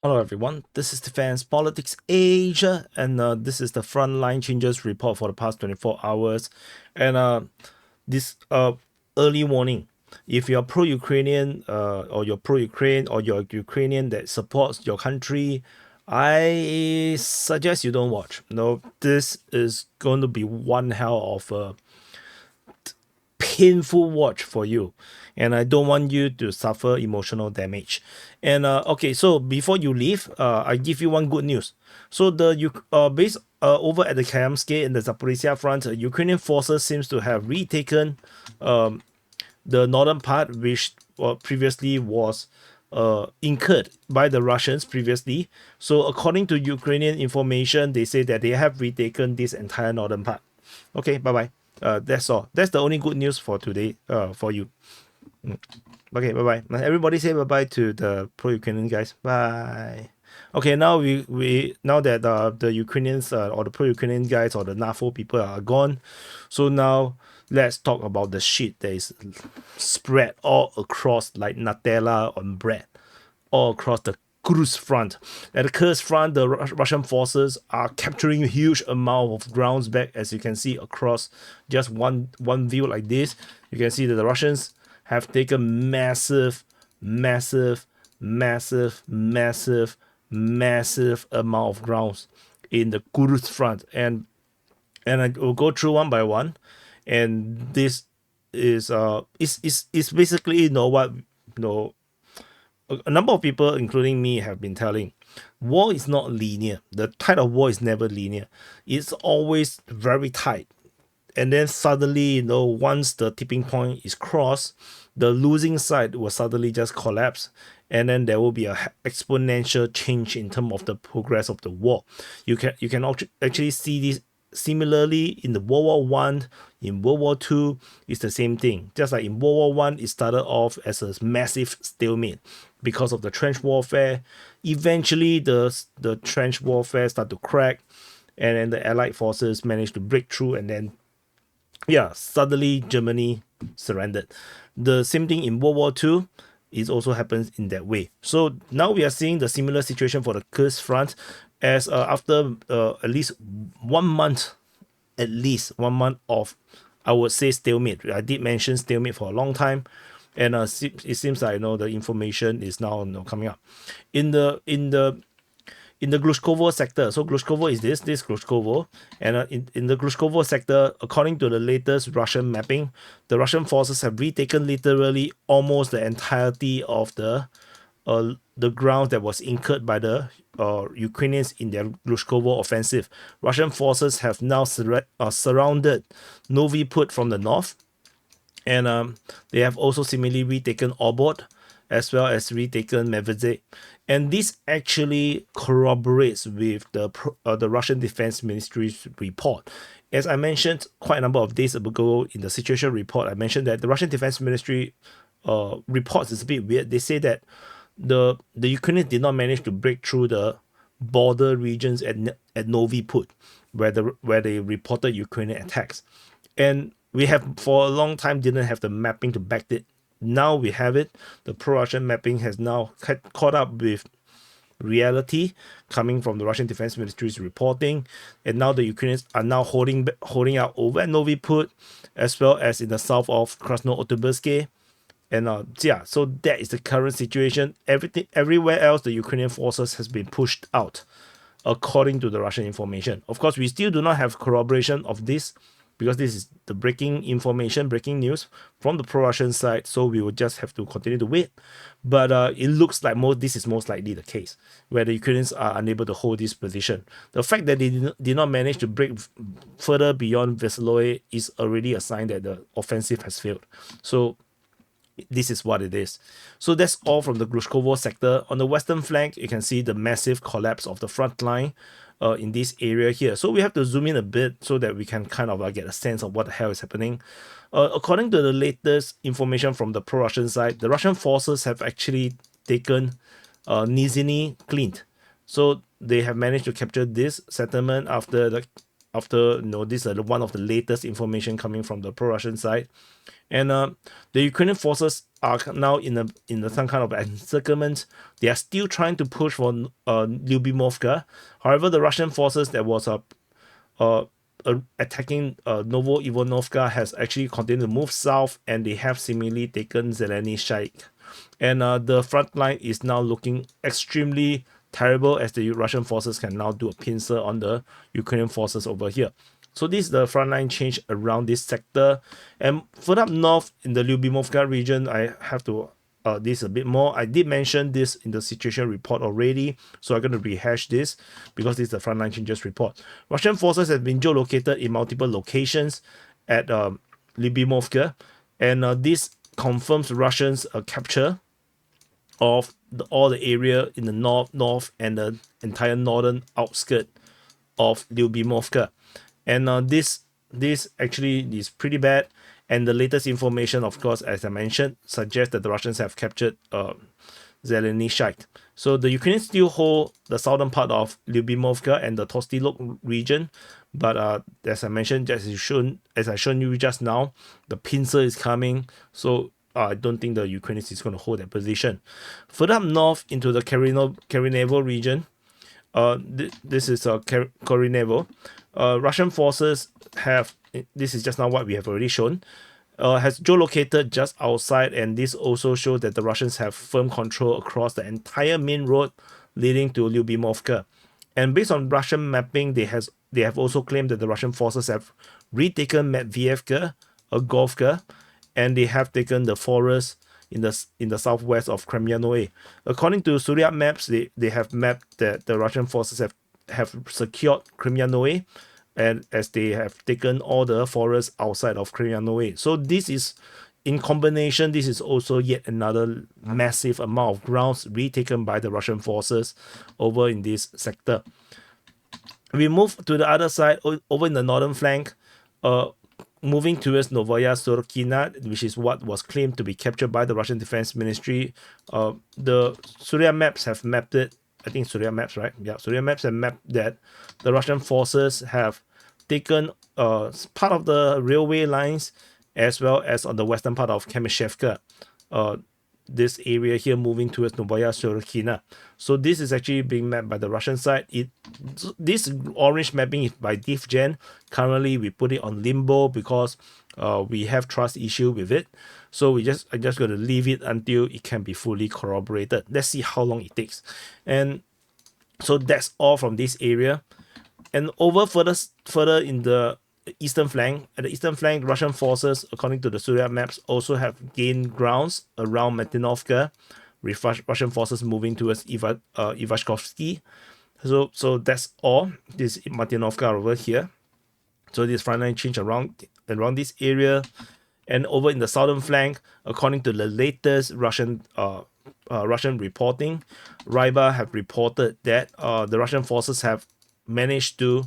Hello everyone, this is Defense Politics Asia, and this is the Frontline changes report for the past 24 hours. And this early warning: if you're pro-Ukrainian, or you're pro-Ukraine, or you're Ukrainian that supports your country, I suggest you don't watch. No, this is going to be one hell of a painful watch for you, and I don't want you to suffer emotional damage. And okay, so before you leave, I give you one good news. So the base over at the KURSK in the Zaporizhia front, Ukrainian forces seems to have retaken the northern part, which previously was incurred by the Russians previously. So according to Ukrainian information, they say that they have retaken this entire northern part. Okay, bye bye. That's all. That's the only good news for today. For you. Okay, bye bye. Everybody say bye bye to the pro-Ukrainian guys. Bye. Okay, now we now that the Ukrainians or the pro-Ukrainian guys or the NAFO people are gone, so now let's talk about the shit that is spread all across like Nutella on bread, all across the Kursk front. At the Kursk front, the Russian forces are capturing a huge amount of grounds back, as you can see across just one view like this. You can see that the Russians have taken massive, massive, massive, massive, massive amount of grounds in the Kursk front, and I will go through one by one, and this is basically what a number of people, including me, have been telling. War is not linear. The tide of war is never linear. It's always very tight. And then suddenly, once the tipping point is crossed, the losing side will suddenly just collapse. And then there will be a exponential change in terms of the progress of the war. You can actually see this similarly in the World War One. In World War Two, it's the same thing. Just like in World War One, it started off as a massive stalemate because of the trench warfare. Eventually, the trench warfare started to crack, and then the Allied forces managed to break through, and then suddenly Germany surrendered. The same thing in World War Two. It also happens in that way. So now we are seeing the similar situation for the Kursk front, as after at least 1 month, of, I would say, stalemate. I did mention stalemate for a long time, and it seems like the information is now coming up in the Glushkovo sector. So Glushkovo is this Glushkovo, and in the Glushkovo sector, according to the latest Russian mapping, the Russian forces have retaken literally almost the entirety of the ground that was incurred by the Ukrainians in their Glushkovo offensive. Russian forces have now surrounded Novi Put from the north, and they have also similarly retaken Obod, as well as retaken Medvedze. And this actually corroborates with the Russian Defense Ministry's report. As I mentioned quite a number of days ago in the situation report, I mentioned that the Russian Defense Ministry reports is a bit weird. They say that the Ukrainians did not manage to break through the border regions at Novi Put, where they reported Ukrainian attacks. And we have for a long time didn't have the mapping to back it. Now we have it. The pro-Russian mapping has now caught up with reality coming from the Russian Defense Ministry's reporting, and now the Ukrainians are now holding out over at Novi Put, as well as in the south of Ostrivske. And so that is the current situation. Everywhere else, the Ukrainian forces has been pushed out, according to the Russian information. Of course, we still do not have corroboration of this, because this is the breaking news from the pro-Russian side. So we will just have to continue to wait. But it looks like this is most likely the case, where the Ukrainians are unable to hold this position. The fact that they did not manage to break further beyond Veseloy is already a sign that the offensive has failed. So this is what it is. So that's all from the Glushkovo sector. On the western flank, you can see the massive collapse of the front line in this area here. So we have to zoom in a bit so that we can kind of get a sense of what the hell is happening. According to the latest information from the pro-Russian side, the Russian forces have actually taken Nizhny Klint. So they have managed to capture this settlement after after this is one of the latest information coming from the pro-Russian side. And the Ukrainian forces are now in some kind of encirclement. They are still trying to push for Lyubimovka. However, the Russian forces that was attacking Novo Ivanovka has actually continued to move south, and they have seemingly taken Zeleny Shaikh. And the front line is now looking extremely terrible, as the Russian forces can now do a pincer on the Ukrainian forces over here. So this is the frontline change around this sector. And further up north in the Lyubimovka region, I have to this a bit more. I did mention this in the situation report already, so I'm going to rehash this because this is the frontline changes report. Russian forces have been geolocated in multiple locations at Lyubimovka, and this confirms Russians' capture of all the area in the north, and the entire northern outskirt of Lyubimovka. And this actually is pretty bad. And the latest information, of course, as I mentioned, suggests that the Russians have captured Zeleny Shaikh. So the Ukrainians still hold the southern part of Lyubimovka and the Tostilok region. But as I mentioned, as I shown you just now, the pincer is coming. So I don't think the Ukrainians is going to hold that position. Further up north into the Kurakhove region, this is Kurakhove. Russian forces have, this is just now what we have already shown, has geolocated just outside, and this also shows that the Russians have firm control across the entire main road leading to Lyubimovka. And based on Russian mapping, they have also claimed that the Russian forces have retaken Matvievka, Golfka, and they have taken the forest in the southwest of Kremyanoe. According to Surya maps, they have mapped that the Russian forces have secured Kremyanoe, and as they have taken all the forests outside of Kremyanoe. So this is, in combination, this is also yet another massive amount of grounds retaken by the Russian forces over in this sector. We move to the other side, over in the northern flank, moving towards Novaya Surkina, which is what was claimed to be captured by the Russian Defense Ministry. The Surya maps have mapped it. I think Surya maps, right? Yeah, Surya maps have mapped that the Russian forces have taken part of the railway lines, as well as on the western part of Kamyshevka. This area here moving towards Novaya Surkina. So this is actually being mapped by the Russian side. This orange mapping is by DivGen. Currently, we put it on limbo because we have trust issue with it. So I'm just going to leave it until it can be fully corroborated. Let's see how long it takes. And so that's all from this area. And over further in the eastern flank, at the eastern flank, Russian forces, according to the Surya maps, also have gained grounds around Martinovka, with Russian forces moving towards Ivashkovsky. So that's all. This Martinovka over here. So this frontline change around this area. And over in the southern flank, according to the latest Russian reporting, Ryba have reported that the Russian forces have managed to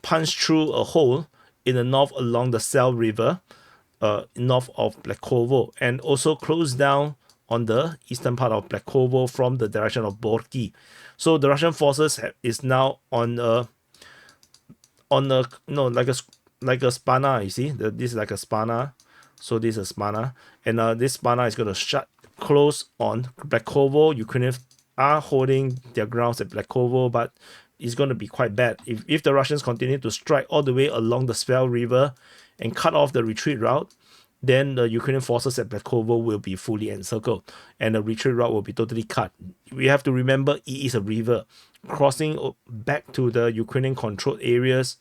punch through a hole in the north along the Sel River, north of Kurakhove, and also closed down on the eastern part of Kurakhove from the direction of Borki. So the Russian forces is now on a like a spanner. You see, this is like a spanner. So this is a spanner, and this spanner is going to close on Kurakhove. Ukrainians are holding their grounds at Kurakhove, but it's going to be quite bad if the Russians continue to strike all the way along the Svel River and cut off the retreat route. Then the Ukrainian forces at Kurakhove will be fully encircled, and the retreat route will be totally cut. We have to remember it is a river. Crossing back to the Ukrainian controlled areas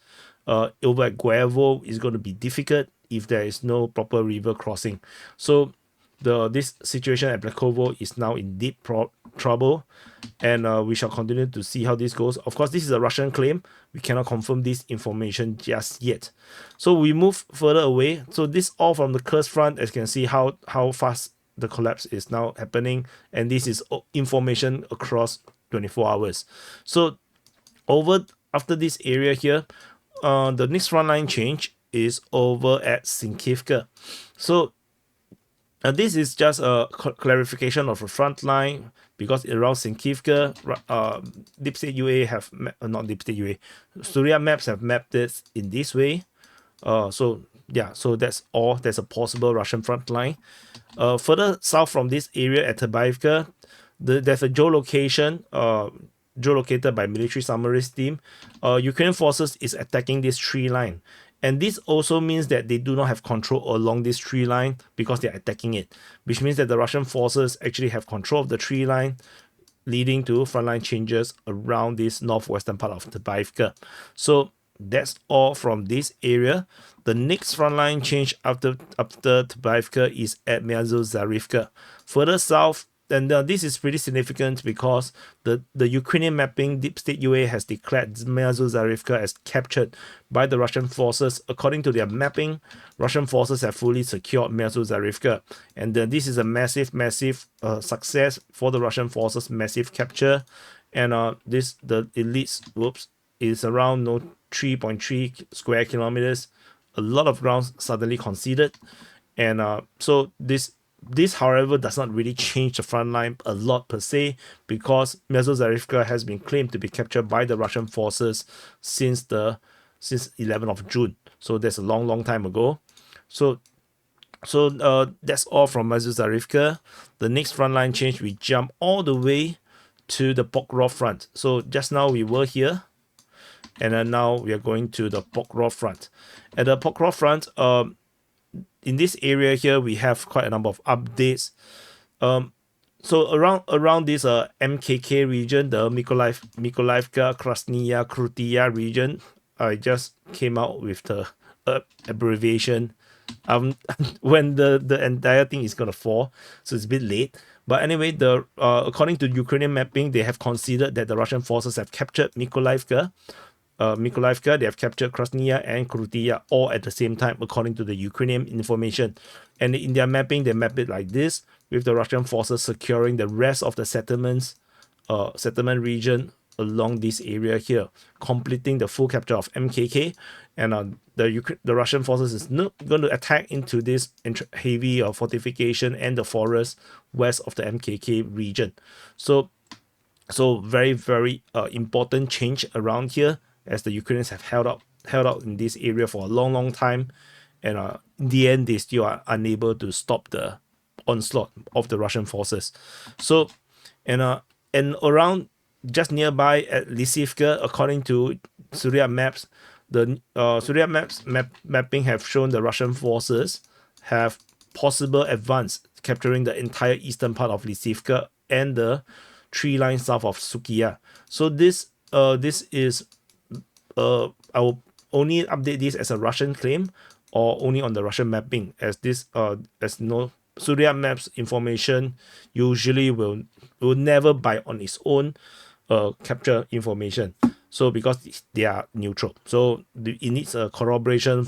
over at Guevo is going to be difficult if there is no proper river crossing. So this situation at Kurakhove is now in deep trouble, and we shall continue to see how this goes. Of course, this is a Russian claim. We cannot confirm this information just yet. So we move further away. So this all from the KURSK front, as you can see how fast the collapse is now happening, and this is information across 24 hours. So over after this area here, the next frontline change is over at Sinkivka. So this is just a clarification of a front line. because around Sinkivka, Deep State UA have not Deep State UA, Surya maps have mapped this in this way. So yeah, so that's all. There's a possible Russian front line. Further south from this area at Tabaivka, there's a geolocation geolocated by military submarine team. Ukrainian forces is attacking this tree line. And this also means that they do not have control along this tree line because they're attacking it, which means that the Russian forces actually have control of the tree line, leading to frontline changes around this northwestern part of Tabaivka. So that's all from this area. The next frontline change after Tabaivka is at Myazov-Zarivka. Further south, and this is pretty significant because the Ukrainian mapping Deep State UA has declared Myazov-Zarivka as captured by the Russian forces. According to their mapping, Russian forces have fully secured Myazov-Zarivka, and this is a massive success for the Russian forces, massive capture. And the elites is around 3.3 square kilometers. A lot of ground suddenly conceded, and so this however does not really change the front line a lot per se, because Myazov-Zarivka has been claimed to be captured by the Russian forces since 11th of June. So that's a long time ago. So that's all from Myazov-Zarivka. The next frontline change, we jump all the way to the Pokrov front. So just now we were here, and then now we are going to the Pokrov front. At the Pokrov front, in this area here, we have quite a number of updates. So around this MKK region, the Mykolaiivka, Krasnaya, Krutaya region, I just came out with the abbreviation when the entire thing is gonna fall, so it's a bit late. But anyway, according to Ukrainian mapping, they have considered that the Russian forces have captured Mykolaiivka. They have captured Krasnaya and Krutaya all at the same time, according to the Ukrainian information. And in their mapping, they map it like this, with the Russian forces securing the rest of the settlement region along this area here, completing the full capture of MKK. And the Russian forces is not going to attack into this heavy fortification and the forest west of the MKK region. So very important change around here, as the Ukrainians have held out in this area for a long time, and in the end they still are unable to stop the onslaught of the Russian forces. So and around just nearby at Lysivka, according to Surya maps, the Surya mapping have shown the Russian forces have possible advance, capturing the entire eastern part of Lysivka and the tree line south of Sukiya. So this is I will only update this as a Russian claim, or only on the Russian mapping, as Surya maps information usually will never by on its own capture information. So because they are neutral, so it needs a corroboration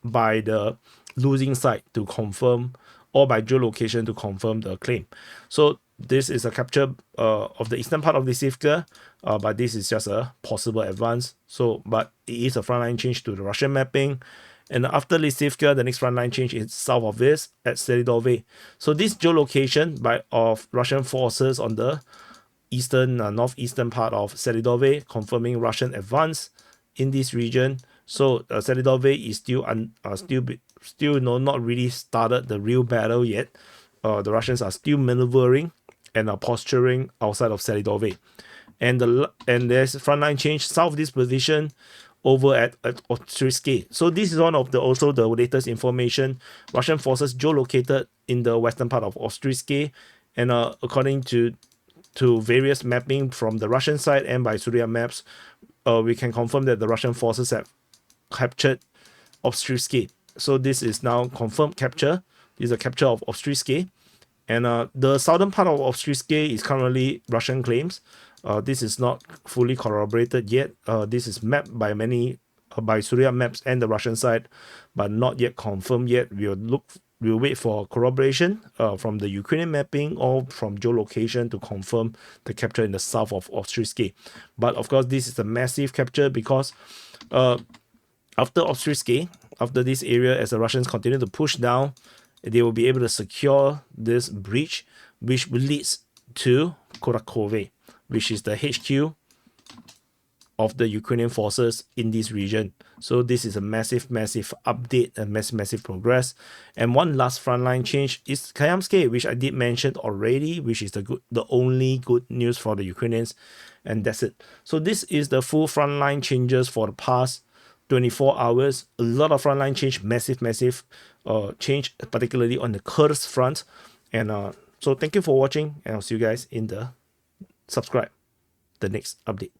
by the losing side to confirm, or by geolocation to confirm the claim. So this is a capture of the eastern part of the Lysivka, but this is just a possible advance. So, but it is a frontline change to the Russian mapping. And after Lysivka, the next frontline change is south of this at Selidove. So this geolocation of Russian forces on the northeastern part of Selidove, confirming Russian advance in this region. So Selidove is still not really started the real battle yet. The Russians are still maneuvering and are posturing outside of Selidove. And there's frontline change south of this position over at Ostrivske. So this is one of the latest information. Russian forces geolocated in the western part of Ostrivske, and according to various mapping from the Russian side and by Surya maps, we can confirm that the Russian forces have captured Ostrivske. So this is now confirmed capture. This is a capture of Ostrivske. And the southern part of Ostrivske is currently Russian claims. This is not fully corroborated yet. This is mapped by Surya maps and the Russian side, but not yet confirmed yet. We'll wait for corroboration from the Ukrainian mapping or from geolocation to confirm the capture in the south of Ostrivske. But of course, this is a massive capture because after Ostrivske, after this area, as the Russians continue to push down, they will be able to secure this breach, which leads to Kurakhove, which is the HQ of the Ukrainian forces in this region. So this is a massive update and massive progress. And one last frontline change is KURSK, which I did mention already, which is the only good news for the Ukrainians, and that's it. So this is the full frontline changes for the past 24 hours. A lot of frontline change, massive change, particularly on the KURSK front. And so thank you for watching, and I'll see you guys in the next update.